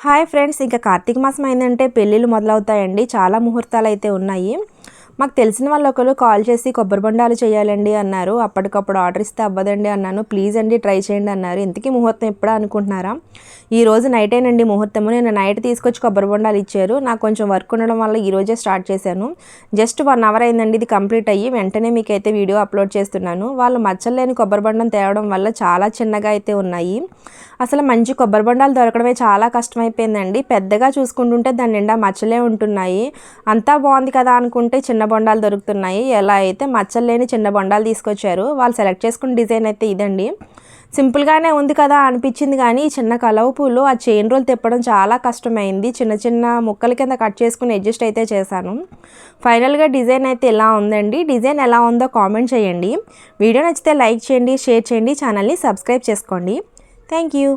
Hi friends, ఇంకా కార్తీక మాసం అయిందంటే పెళ్ళిళ్ళు మొదలవుతాయండి. చాలా ముహూర్తాలు అయితే ఉన్నాయి. మాకు తెలిసిన వాళ్ళు ఒకరు కాల్ చేసి కొబ్బరి బొండాలు చేయాలండి అన్నారు. అప్పటికప్పుడు ఆర్డర్ ఇస్తే అవ్వదండి అన్నాను. ప్లీజ్ అండి ట్రై చేయండి అన్నారు. ఇంతకీ ముహూర్తం ఎప్పుడా అనుకుంటున్నారా? ఈరోజు నైటేనండి ముహూర్తము. నేను నైట్ తీసుకొచ్చి కొబ్బరి బొండాలు ఇచ్చారు. నాకు కొంచెం వర్క్ ఉండడం వల్ల ఈరోజే స్టార్ట్ చేశాను. జస్ట్ 1 అవర్ అయిందండి ఇది కంప్లీట్ అయ్యి. వెంటనే మీకైతే వీడియో అప్లోడ్ చేస్తున్నాను. వాళ్ళు మచ్చలు లేని కొబ్బరి బొండం తేవడం వల్ల చాలా చిన్నగా అయితే ఉన్నాయి. అసలు మంచి కొబ్బరి బొండాలు దొరకడమే చాలా కష్టమైపోయిందండి. పెద్దగా చూసుకుంటుంటే దాని నిండా మచ్చలే ఉంటున్నాయి. అంతా బాగుంది కదా అనుకుంటే చిన్న బొండాలు దొరుకుతున్నాయి. ఎలా అయితే మచ్చలు లేని చిన్న బొండాలు తీసుకొచ్చారు. వాళ్ళు సెలెక్ట్ చేసుకున్న డిజైన్ అయితే ఇదండి. సింపుల్గానే ఉంది కదా అనిపించింది, కానీ చిన్న కలవ పూలు ఆ చైన్ రోల్ తిప్పడం చాలా కష్టమైంది. చిన్న చిన్న ముక్కల కింద కట్ చేసుకుని అడ్జస్ట్ అయితే చేశాను. ఫైనల్గా డిజైన్ అయితే ఇలా ఉందండి. డిజైన్ ఎలా ఉందో కామెంట్ చేయండి. వీడియో నచ్చితే లైక్ చేయండి, షేర్ చేయండి, ఛానల్ని సబ్స్క్రైబ్ చేసుకోండి. Thank you.